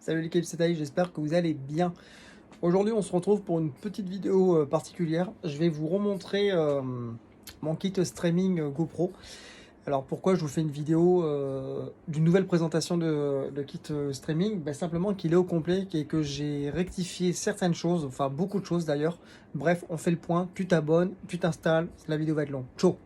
Salut l'équipe, c'est Taï, j'espère que vous allez bien. Aujourd'hui, on se retrouve pour une petite vidéo particulière. Je vais vous remontrer mon kit streaming GoPro. Alors pourquoi je vous fais une vidéo d'une nouvelle présentation de kit streaming? Simplement qu'il est au complet et que j'ai rectifié certaines choses, enfin beaucoup de choses d'ailleurs. Bref, on fait le point, tu t'abonnes, tu t'installes, la vidéo va être longue. Ciao.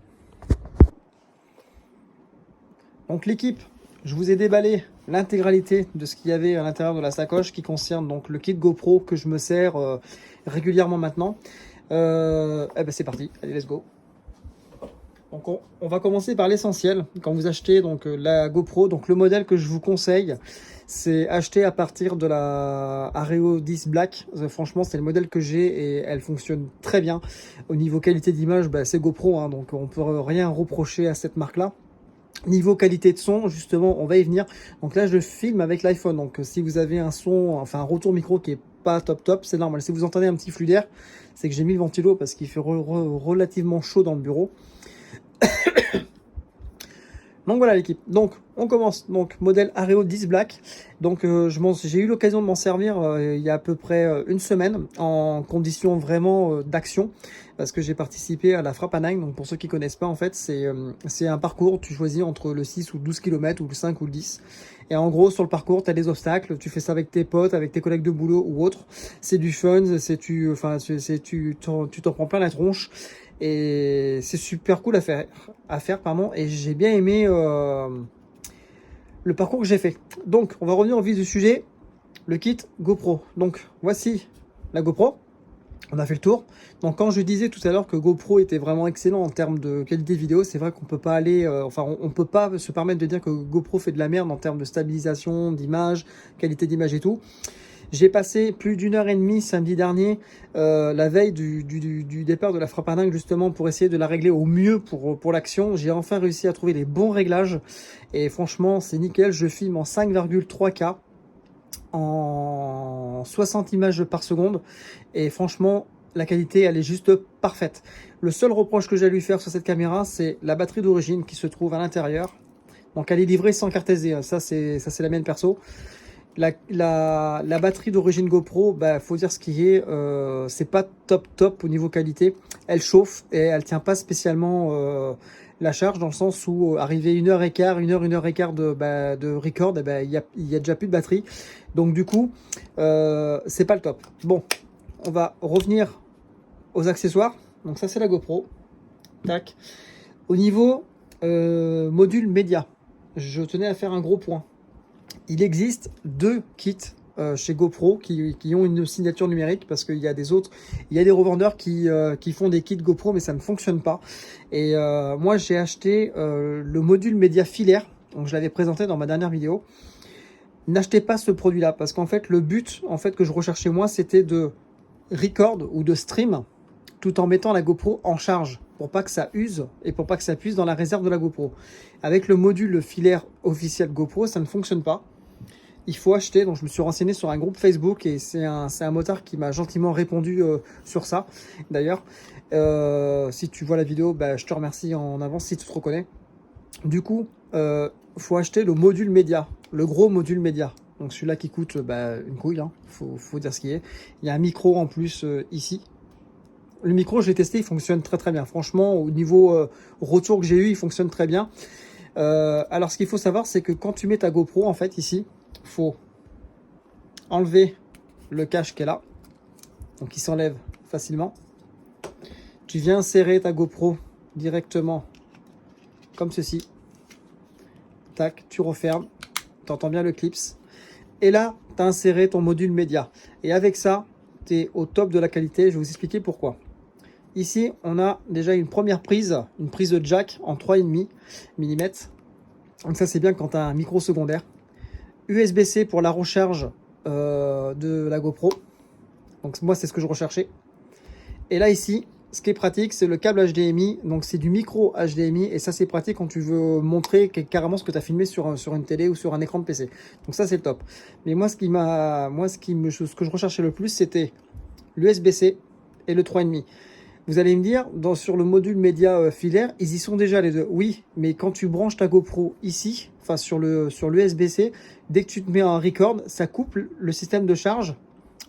Donc l'équipe, je vous ai déballé l'intégralité de ce qu'il y avait à l'intérieur de la sacoche qui concerne donc le kit GoPro que je me sers régulièrement maintenant. C'est parti, allez let's go. Donc on va commencer par l'essentiel. Quand vous achetez donc la GoPro, donc le modèle que je vous conseille, c'est acheter à partir de la Areo 10 Black. Franchement, c'est le modèle que j'ai et elle fonctionne très bien. Au niveau qualité d'image, c'est GoPro, hein, donc on peut rien reprocher à cette marque-là. Niveau qualité de son, justement, on va y venir. Donc là, je filme avec l'iPhone. Donc si vous avez un son, enfin un retour micro qui est pas top, c'est normal. Si vous entendez un petit flux d'air, c'est que j'ai mis le ventilo parce qu'il fait relativement chaud dans le bureau. Donc voilà l'équipe. Donc on commence. Donc modèle Areo 10 Black. Donc j'ai eu l'occasion de m'en servir il y a à peu près une semaine en conditions vraiment d'action parce que j'ai participé à la Frappe à Nine. Donc pour ceux qui connaissent pas, en fait c'est un parcours. Tu choisis entre le 6 ou 12 km ou le 5 ou le 10. Et en gros sur le parcours tu as des obstacles. Tu fais ça avec tes potes, avec tes collègues de boulot ou autres. C'est du fun. Tu t'en prends plein la tronche. Et c'est super cool à faire pardon, et j'ai bien aimé le parcours que j'ai fait. Donc on va revenir au vif du sujet, le kit GoPro. Donc voici la GoPro, on a fait le tour. Donc quand je disais tout à l'heure que GoPro était vraiment excellent en termes de qualité vidéo, c'est vrai qu'on peut pas aller, on peut pas se permettre de dire que GoPro fait de la merde en termes de stabilisation, d'image, qualité d'image et tout. J'ai passé plus d'1 h 30 samedi dernier, la veille du départ de la frappe à dingue, justement pour essayer de la régler au mieux pour l'action. J'ai enfin réussi à trouver les bons réglages et franchement c'est nickel. Je filme en 5,3K en 60 images par seconde et franchement la qualité elle est juste parfaite. Le seul reproche que j'ai à lui faire sur cette caméra, c'est la batterie d'origine qui se trouve à l'intérieur. Donc elle est livrée sans carte SD, ça c'est la mienne perso. La batterie d'origine GoPro, faut dire ce qui est, c'est pas top au niveau qualité. Elle chauffe et elle tient pas spécialement la charge, dans le sens où arrivé 1 h 15, 1 h de record, il y a déjà plus de batterie. Donc du coup, c'est pas le top. Bon, on va revenir aux accessoires. Donc ça c'est la GoPro. Tac. Au niveau module média, je tenais à faire un gros point. Il existe deux kits chez GoPro qui ont une signature numérique, parce qu'il y a des autres, il y a des revendeurs qui font des kits GoPro mais ça ne fonctionne pas. Et moi j'ai acheté le module média filaire, donc je l'avais présenté dans ma dernière vidéo. N'achetez pas ce produit là parce qu'en fait le but que je recherchais moi, c'était de record ou de stream tout en mettant la GoPro en charge pour pas que ça use et pour pas que ça puise dans la réserve de la GoPro. Avec le module filaire officiel GoPro, ça ne fonctionne pas. Il faut acheter, donc je me suis renseigné sur un groupe Facebook et c'est un motard qui m'a gentiment répondu sur ça. D'ailleurs, si tu vois la vidéo, je te remercie en avance si tu te reconnais. Du coup, faut acheter le module média, le gros module média. Donc celui-là qui coûte une couille, hein. Faut dire ce qui est. Il y a un micro en plus ici. Le micro, je l'ai testé, il fonctionne très bien. Franchement, au niveau retour que j'ai eu, il fonctionne très bien. Alors, ce qu'il faut savoir, c'est que quand tu mets ta GoPro, en fait, ici, faut enlever le cache qui est là. Donc, il s'enlève facilement. Tu viens insérer ta GoPro directement comme ceci. Tac, tu refermes. Tu entends bien le clips. Et là, tu as inséré ton module média. Et avec ça, tu es au top de la qualité. Je vais vous expliquer pourquoi. Ici, on a déjà une première prise, une prise de jack en 3,5 mm. Donc ça, c'est bien quand tu as un micro secondaire. USB-C pour la recharge de la GoPro. Donc moi, c'est ce que je recherchais. Et là, ici, ce qui est pratique, c'est le câble HDMI. Donc c'est du micro HDMI. Et ça, c'est pratique quand tu veux montrer carrément ce que tu as filmé sur une télé ou sur un écran de PC. Donc ça, c'est le top. Mais moi, ce que je recherchais le plus, c'était l'USB-C et le 3,5. Vous allez me dire, sur le module média filaire, ils y sont déjà les deux. Oui, mais quand tu branches ta GoPro ici, enfin sur l'USB-C, dès que tu te mets en record, ça coupe le système de charge.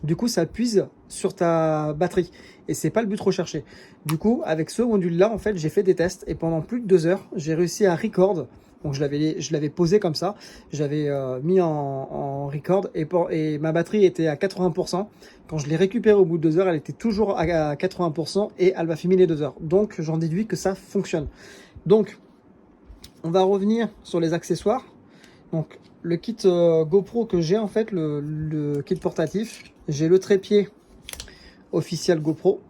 Du coup, ça puise sur ta batterie. Et c'est pas le but recherché. Du coup, avec ce module-là, en fait, j'ai fait des tests. Et pendant plus de 2 heures, j'ai réussi à record. Donc, je l'avais posé comme ça. J'avais mis en record. Et ma batterie était à 80%. Quand je l'ai récupérée au bout de 2 heures, elle était toujours à 80%. Et elle m'a filmé les 2 heures. Donc, j'en déduis que ça fonctionne. Donc, on va revenir sur les accessoires. Donc, le kit GoPro que j'ai, en fait, le kit portatif, j'ai le trépied officiel GoPro.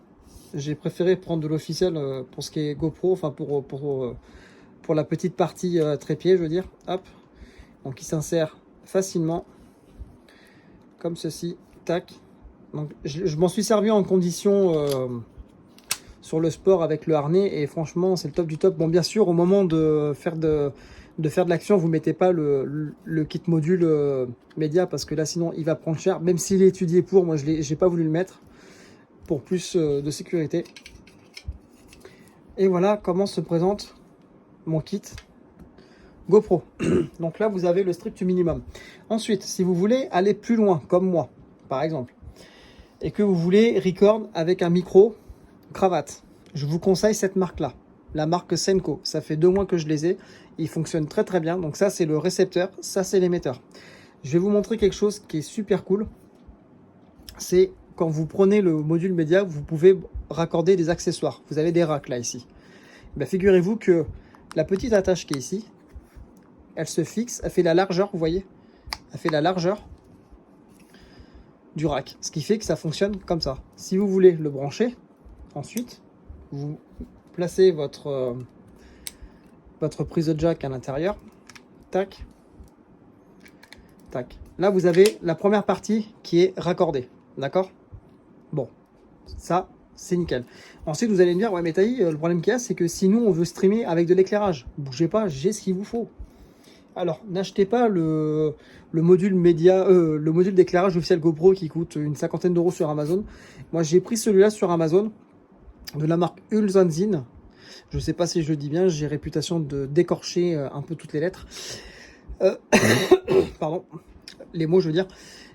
J'ai préféré prendre de l'officiel pour ce qui est GoPro, enfin pour la petite partie trépied, je veux dire. Hop. Donc, il s'insère facilement, comme ceci. Tac. Donc, je m'en suis servi en condition sur le sport avec le harnais et franchement, c'est le top du top. Bon, bien sûr, au moment de faire de l'action, vous mettez pas le kit module média parce que là sinon il va prendre cher, même s'il est étudié pour. Moi j'ai pas voulu le mettre pour plus de sécurité. Et voilà comment se présente mon kit GoPro. Donc là vous avez le strict minimum. Ensuite, si vous voulez aller plus loin comme moi par exemple et que vous voulez record avec un micro cravate, je vous conseille cette marque là, la marque Senko. Ça fait 2 mois que je les ai. Ils fonctionnent très très bien. Donc ça c'est le récepteur, ça c'est l'émetteur. Je vais vous montrer quelque chose qui est super cool. C'est quand vous prenez le module média, vous pouvez raccorder des accessoires. Vous avez des racks là ici. Ben, figurez-vous que la petite attache qui est ici, elle se fixe, elle fait la largeur, vous voyez, elle fait la largeur du rack. Ce qui fait que ça fonctionne comme ça. Si vous voulez le brancher, ensuite, vous placez votre prise de jack à l'intérieur. Tac. Tac. Là, vous avez la première partie qui est raccordée. D'accord? Bon, ça, c'est nickel. Ensuite, vous allez me dire, ouais, mais Taï, le problème qu'il y a, c'est que si nous, on veut streamer avec de l'éclairage, bougez pas, j'ai ce qu'il vous faut. Alors, n'achetez pas le module média, le module d'éclairage officiel GoPro qui coûte une 50aine d'euros sur Amazon. Moi, j'ai pris celui-là sur Amazon de la marque Ulsanzin. Je ne sais pas si je le dis bien, j'ai réputation de d'écorcher un peu toutes les lettres. Pardon, les mots, je veux dire.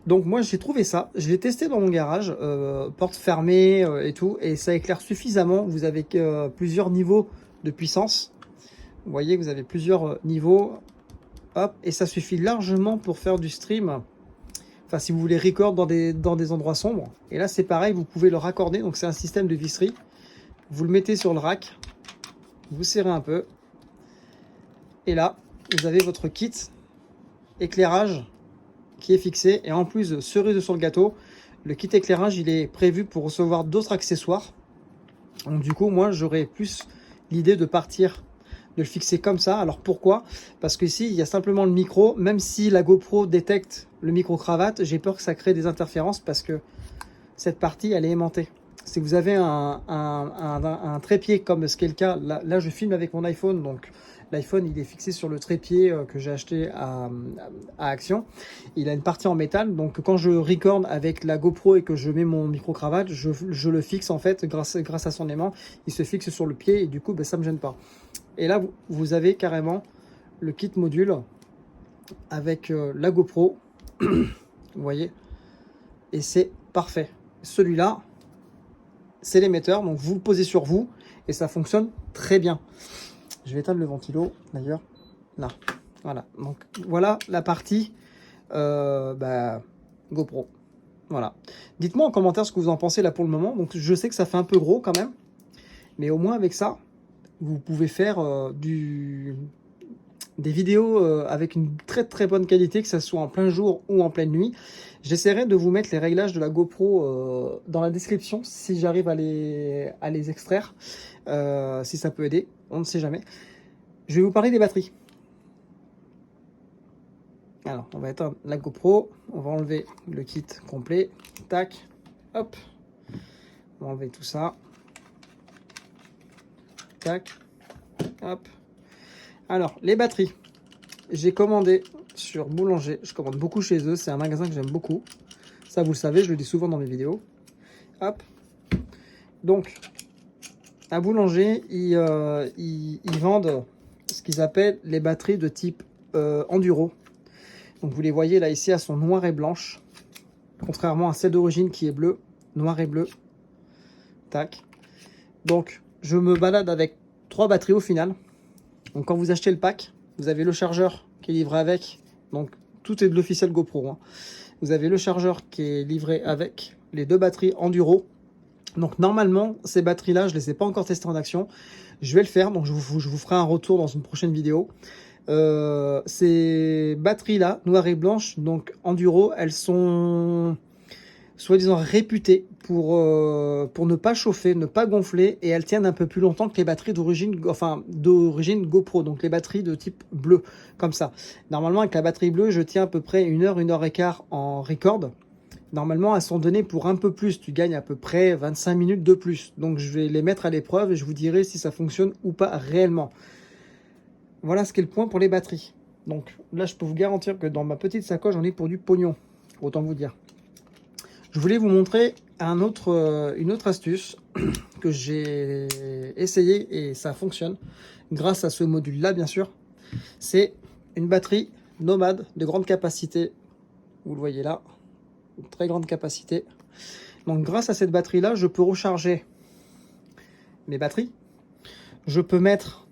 Donc moi, j'ai trouvé ça, je l'ai testé dans mon garage, porte fermée et tout, et ça éclaire suffisamment. Vous avez plusieurs niveaux de puissance. Vous voyez que vous avez plusieurs niveaux. Hop, et ça suffit largement pour faire du stream. Enfin, si vous voulez record dans des endroits sombres. Et là, c'est pareil, vous pouvez le raccorder. Donc, c'est un système de visserie. Vous le mettez sur le rack. Vous serrez un peu. Et là, vous avez votre kit éclairage qui est fixé. Et en plus, cerise sur le gâteau, le kit éclairage, il est prévu pour recevoir d'autres accessoires. Donc, du coup, moi, j'aurais plus l'idée de partir de le fixer comme ça. Alors pourquoi? Parce que ici il y a simplement le micro. Même si la GoPro détecte le micro cravate, j'ai peur que ça crée des interférences parce que cette partie elle est aimantée. Si vous avez un trépied comme ce qui est le cas, là je filme avec mon iPhone, donc l'iPhone il est fixé sur le trépied que j'ai acheté à Action. Il a une partie en métal, donc quand je record avec la GoPro et que je mets mon micro cravate, je le fixe en fait grâce à son aimant. Il se fixe sur le pied et du coup ben, ça me gêne pas. Et là, vous avez carrément le kit module avec la GoPro. Vous voyez? Et c'est parfait. Celui-là, c'est l'émetteur. Donc, vous le posez sur vous et ça fonctionne très bien. Je vais éteindre le ventilo, d'ailleurs. Là. Voilà. Donc, voilà la partie GoPro. Voilà. Dites-moi en commentaire ce que vous en pensez là pour le moment. Donc, je sais que ça fait un peu gros quand même. Mais au moins, avec ça, vous pouvez faire des vidéos avec une très très bonne qualité, que ce soit en plein jour ou en pleine nuit. J'essaierai de vous mettre les réglages de la GoPro dans la description si j'arrive à les extraire, si ça peut aider, on ne sait jamais. Je vais vous parler des batteries. Alors, on va éteindre la GoPro, on va enlever le kit complet, tac, hop, on va enlever tout ça. Tac, hop. Alors, les batteries. J'ai commandé sur Boulanger. Je commande beaucoup chez eux. C'est un magasin que j'aime beaucoup. Ça, vous le savez, je le dis souvent dans mes vidéos. Hop. Donc, un boulanger, ils vendent ce qu'ils appellent les batteries de type enduro. Donc vous les voyez là ici, elles sont noires et blanches, contrairement à celle d'origine qui est bleue, noir et bleu. Tac. Donc je me balade avec 3 batteries au final. Donc quand vous achetez le pack, vous avez le chargeur qui est livré avec. Donc tout est de l'officiel GoPro, hein. Vous avez le chargeur qui est livré avec les 2 batteries enduro. Donc normalement, ces batteries-là, je ne les ai pas encore testées en action. Je vais le faire, donc je vous ferai un retour dans une prochaine vidéo. Ces batteries-là, noires et blanches, donc enduro, elles sont soi-disant réputées pour ne pas chauffer, ne pas gonfler, et elles tiennent un peu plus longtemps que les batteries d'origine, enfin d'origine GoPro, donc les batteries de type bleu, comme ça. Normalement, avec la batterie bleue, je tiens à peu près 1 heure, 1 heure et quart en record. Normalement, elles sont données pour un peu plus. Tu gagnes à peu près 25 minutes de plus. Donc, je vais les mettre à l'épreuve et je vous dirai si ça fonctionne ou pas réellement. Voilà ce qu'est le point pour les batteries. Donc, là, je peux vous garantir que dans ma petite sacoche, j'en ai pour du pognon. Autant vous dire. Je voulais vous montrer une autre astuce que j'ai essayé et ça fonctionne. Grâce à ce module-là, bien sûr. C'est une batterie nomade de grande capacité. Vous le voyez là. Une très grande capacité. Donc grâce à cette batterie là, je peux recharger mes batteries. Je peux mettre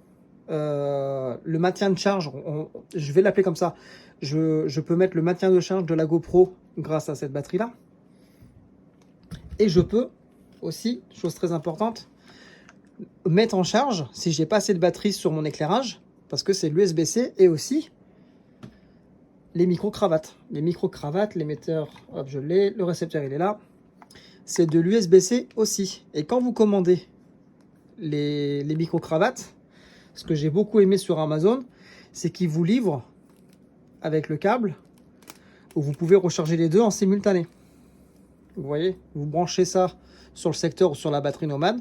le maintien de charge, je vais l'appeler comme ça. Je peux mettre le maintien de charge de la GoPro grâce à cette batterie là. Et je peux aussi, chose très importante, mettre en charge si j'ai pas assez de batterie sur mon éclairage, parce que c'est l'USB-C, et aussi les micro-cravates. Les micro-cravates, l'émetteur, hop, je l'ai, le récepteur, il est là. C'est de l'USB-C aussi. Et quand vous commandez les micro-cravates, ce que j'ai beaucoup aimé sur Amazon, c'est qu'ils vous livrent avec le câble, où vous pouvez recharger les deux en simultané. Vous voyez, vous branchez ça sur le secteur ou sur la batterie nomade,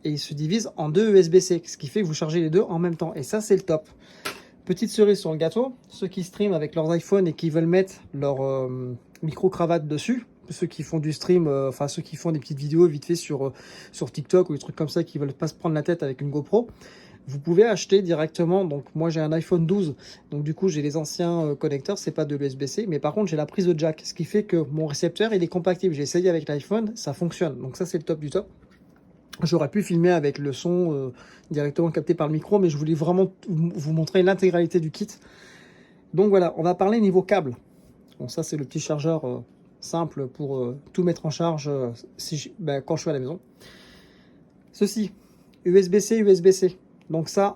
et il se divise en 2 USB-C, ce qui fait que vous chargez les deux en même temps. Et ça, c'est le top. Petite cerise sur le gâteau, ceux qui streament avec leurs iPhones et qui veulent mettre leur micro-cravate dessus, ceux qui font du stream, enfin ceux qui font des petites vidéos vite fait sur TikTok ou des trucs comme ça, qui veulent pas se prendre la tête avec une GoPro, vous pouvez acheter directement. Donc moi j'ai un iPhone 12, donc du coup j'ai les anciens connecteurs, c'est pas de l'USB-C, mais par contre j'ai la prise de jack, ce qui fait que mon récepteur il est compatible. J'ai essayé avec l'iPhone, ça fonctionne, donc ça c'est le top du top. J'aurais pu filmer avec le son directement capté par le micro, mais je voulais vraiment vous montrer l'intégralité du kit. Donc voilà, on va parler niveau câble. Bon, ça c'est le petit chargeur simple pour tout mettre en charge quand je suis à la maison. Ceci, USB-C, USB-C. Donc ça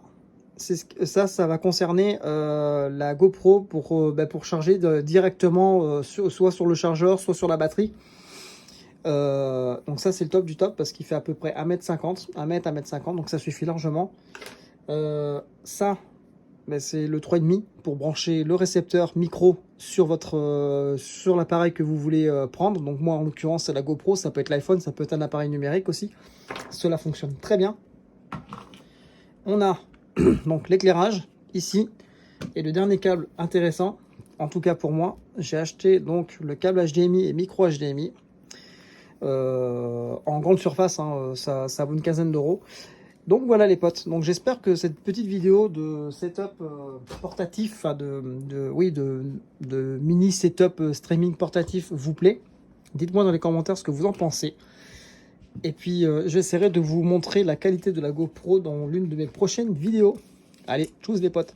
va concerner la GoPro pour charger directement soit sur le chargeur, soit sur la batterie. Donc ça c'est le top du top parce qu'il fait à peu près 1m50, 1m, donc ça suffit largement. Ça, c'est le 3,5 pour brancher le récepteur micro sur sur l'appareil que vous voulez prendre. Donc moi en l'occurrence c'est la GoPro, ça peut être l'iPhone, ça peut être un appareil numérique aussi. Cela fonctionne très bien. On a donc l'éclairage ici, et le dernier câble intéressant, en tout cas pour moi, j'ai acheté donc le câble HDMI et micro HDMI. En grande surface, hein, ça vaut une quinzaine d'euros. Donc voilà les potes, donc j'espère que cette petite vidéo de setup portatif, enfin de mini setup streaming portatif vous plaît. Dites-moi dans les commentaires ce que vous en pensez. Et puis j'essaierai de vous montrer la qualité de la GoPro dans l'une de mes prochaines vidéos. Allez, tchuss les potes.